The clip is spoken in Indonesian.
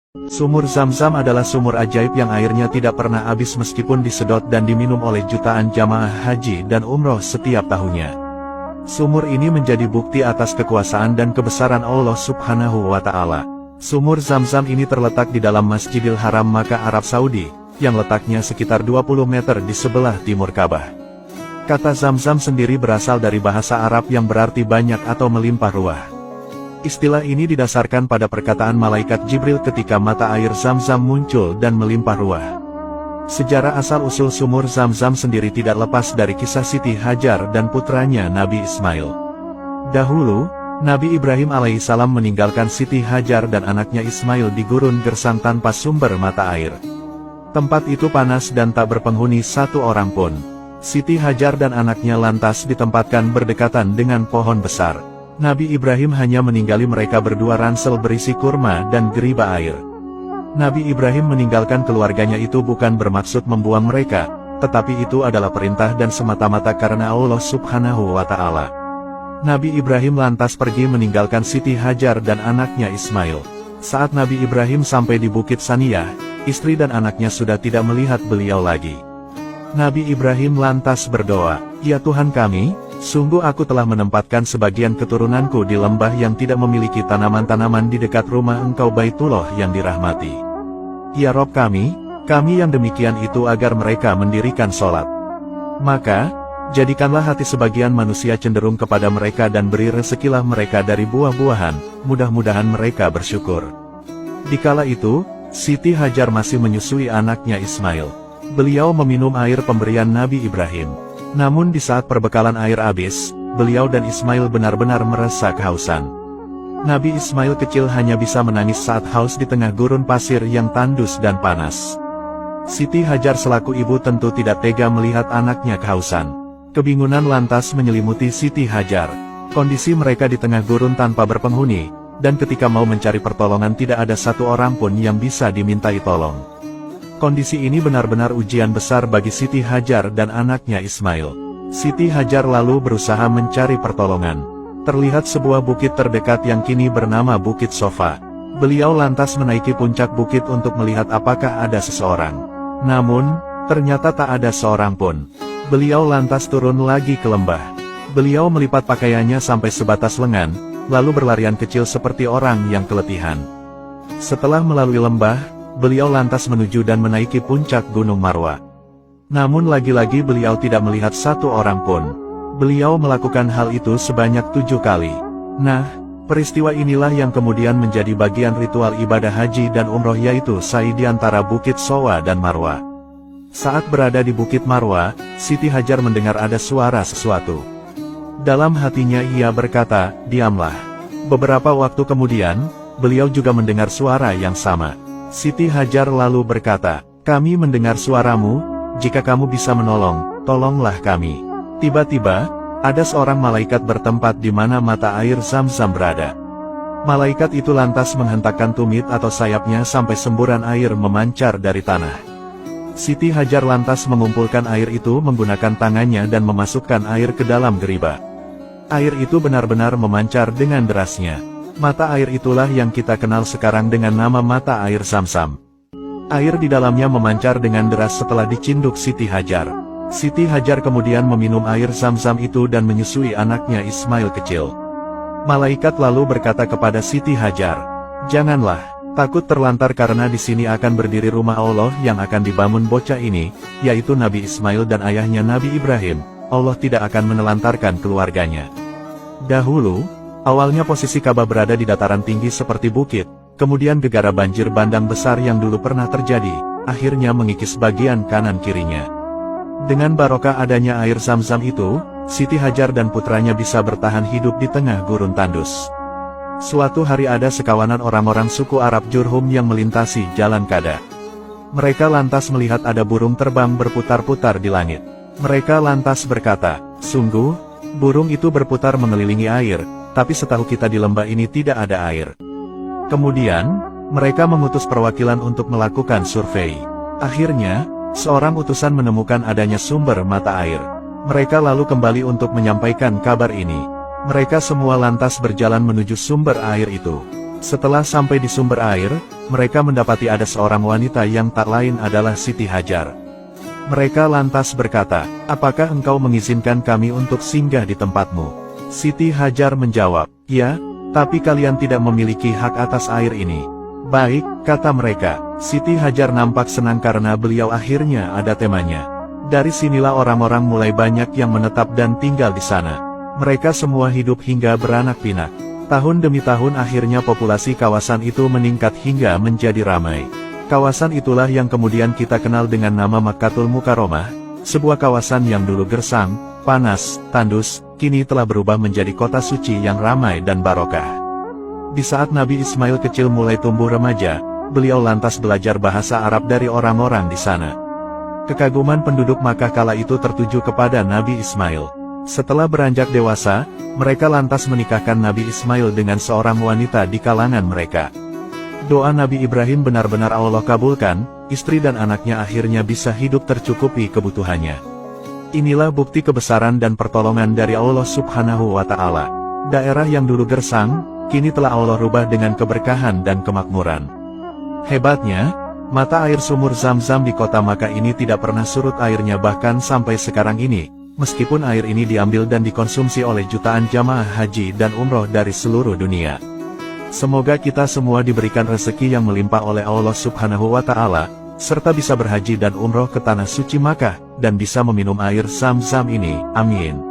Sumur Zam-Zam adalah sumur ajaib yang airnya tidak pernah habis meskipun disedot dan diminum oleh jutaan jamaah haji dan umroh setiap tahunnya. Sumur ini menjadi bukti atas kekuasaan dan kebesaran Allah Subhanahu wa Ta'ala. Sumur Zam-Zam ini terletak di dalam Masjidil Haram Makkah, Arab Saudi, yang letaknya sekitar 20 meter di sebelah timur Ka'bah. Kata Zam-Zam sendiri berasal dari bahasa Arab yang berarti banyak atau melimpah ruah. Istilah ini didasarkan pada perkataan malaikat Jibril ketika mata air Zam-Zam muncul dan melimpah ruah. Sejarah asal-usul sumur Zam-Zam sendiri tidak lepas dari kisah Siti Hajar dan putranya Nabi Ismail. Dahulu, Nabi Ibrahim alaihissalam meninggalkan Siti Hajar dan anaknya Ismail di gurun gersang tanpa sumber mata air. Tempat itu panas dan tak berpenghuni satu orang pun. Siti Hajar dan anaknya lantas ditempatkan berdekatan dengan pohon besar. Nabi Ibrahim hanya meninggali mereka berdua ransel berisi kurma dan geriba air. Nabi Ibrahim meninggalkan keluarganya itu bukan bermaksud membuang mereka, tetapi itu adalah perintah dan semata-mata karena Allah Subhanahu wa Ta'ala. Nabi Ibrahim lantas pergi meninggalkan Siti Hajar dan anaknya Ismail. Saat Nabi Ibrahim sampai di Bukit Saniyah, istri dan anaknya sudah tidak melihat beliau lagi. Nabi Ibrahim lantas berdoa, "Ya Tuhan kami, sungguh aku telah menempatkan sebagian keturunanku di lembah yang tidak memiliki tanaman-tanaman di dekat rumah Engkau Baitullah yang dirahmati. Ya Rob kami yang demikian itu agar mereka mendirikan sholat. Maka, jadikanlah hati sebagian manusia cenderung kepada mereka dan beri rezekilah mereka dari buah-buahan, mudah-mudahan mereka bersyukur." Dikala itu, Siti Hajar masih menyusui anaknya Ismail. Beliau meminum air pemberian Nabi Ibrahim. Namun di saat perbekalan air habis, beliau dan Ismail benar-benar merasa kehausan. Nabi Ismail kecil hanya bisa menangis saat haus di tengah gurun pasir yang tandus dan panas. Siti Hajar selaku ibu tentu tidak tega melihat anaknya kehausan. Kebingungan lantas menyelimuti Siti Hajar. Kondisi mereka di tengah gurun tanpa berpenghuni, dan ketika mau mencari pertolongan tidak ada satu orang pun yang bisa dimintai tolong. Kondisi ini benar-benar ujian besar bagi Siti Hajar dan anaknya Ismail. Siti Hajar lalu berusaha mencari pertolongan. Terlihat sebuah bukit terdekat yang kini bernama Bukit Sofa. Beliau lantas menaiki puncak bukit untuk melihat apakah ada seseorang. Namun, ternyata tak ada seorang pun. Beliau lantas turun lagi ke lembah. Beliau melipat pakaiannya sampai sebatas lengan, lalu berlarian kecil seperti orang yang keletihan. Setelah melalui lembah, beliau lantas menuju dan menaiki puncak Gunung Marwa. Namun lagi-lagi beliau tidak melihat satu orang pun. Beliau melakukan hal itu sebanyak 7 kali. Nah, peristiwa inilah yang kemudian menjadi bagian ritual ibadah haji dan umroh yaitu sa'i di antara Bukit Sowa dan Marwa. Saat berada di Bukit Marwa, Siti Hajar mendengar ada suara sesuatu. Dalam hatinya ia berkata, "Diamlah." Beberapa waktu kemudian, beliau juga mendengar suara yang sama. Siti Hajar lalu berkata, "Kami mendengar suaramu, jika kamu bisa menolong, tolonglah kami." Tiba-tiba, ada seorang malaikat bertempat di mana mata air Zam-Zam berada. Malaikat itu lantas menghentakkan tumit atau sayapnya sampai semburan air memancar dari tanah. Siti Hajar lantas mengumpulkan air itu menggunakan tangannya dan memasukkan air ke dalam geriba. Air itu benar-benar memancar dengan derasnya. Mata air itulah yang kita kenal sekarang dengan nama mata air Zam-Zam. Air di dalamnya memancar dengan deras setelah dicinduk Siti Hajar. Siti Hajar kemudian meminum air Zam-Zam itu dan menyusui anaknya Ismail kecil. Malaikat lalu berkata kepada Siti Hajar, "Janganlah takut terlantar karena di sini akan berdiri rumah Allah yang akan dibangun bocah ini, yaitu Nabi Ismail dan ayahnya Nabi Ibrahim. Allah tidak akan menelantarkan keluarganya." Dahulu, awalnya posisi Ka'bah berada di dataran tinggi seperti bukit, kemudian gegara banjir bandang besar yang dulu pernah terjadi, akhirnya mengikis bagian kanan kirinya. Dengan barokah adanya air Zam-Zam itu, Siti Hajar dan putranya bisa bertahan hidup di tengah gurun tandus. Suatu hari ada sekawanan orang-orang suku Arab Jurhum yang melintasi jalan Kada. Mereka lantas melihat ada burung terbang berputar-putar di langit. Mereka lantas berkata, "Sungguh, burung itu berputar mengelilingi air, tapi setahu kita di lembah ini tidak ada air." Kemudian, mereka mengutus perwakilan untuk melakukan survei. Akhirnya, seorang utusan menemukan adanya sumber mata air. Mereka lalu kembali untuk menyampaikan kabar ini. Mereka semua lantas berjalan menuju sumber air itu. Setelah sampai di sumber air, mereka mendapati ada seorang wanita yang tak lain adalah Siti Hajar. Mereka lantas berkata, "Apakah engkau mengizinkan kami untuk singgah di tempatmu?" Siti Hajar menjawab, "Ya, tapi kalian tidak memiliki hak atas air ini." "Baik," kata mereka. Siti Hajar nampak senang karena beliau akhirnya ada temannya. Dari sinilah orang-orang mulai banyak yang menetap dan tinggal di sana. Mereka semua hidup hingga beranak pinak. Tahun demi tahun akhirnya populasi kawasan itu meningkat hingga menjadi ramai. Kawasan itulah yang kemudian kita kenal dengan nama Makkatul Mukarramah, sebuah kawasan yang dulu gersang, panas, tandus, kini telah berubah menjadi kota suci yang ramai dan barokah. Di saat Nabi Ismail kecil mulai tumbuh remaja, beliau lantas belajar bahasa Arab dari orang-orang di sana. Kekaguman penduduk Makkah kala itu tertuju kepada Nabi Ismail. Setelah beranjak dewasa, mereka lantas menikahkan Nabi Ismail dengan seorang wanita di kalangan mereka. Doa Nabi Ibrahim benar-benar Allah kabulkan, istri dan anaknya akhirnya bisa hidup tercukupi kebutuhannya. Inilah bukti kebesaran dan pertolongan dari Allah Subhanahu wa Ta'ala. Daerah yang dulu gersang, kini telah Allah rubah dengan keberkahan dan kemakmuran. Hebatnya, mata air sumur Zam-Zam di kota Makkah ini tidak pernah surut airnya bahkan sampai sekarang ini, meskipun air ini diambil dan dikonsumsi oleh jutaan jamaah haji dan umroh dari seluruh dunia. Semoga kita semua diberikan rezeki yang melimpah oleh Allah Subhanahu wa Ta'ala, serta bisa berhaji dan umroh ke tanah suci Makkah, dan bisa meminum air Zam-Zam ini. Amin.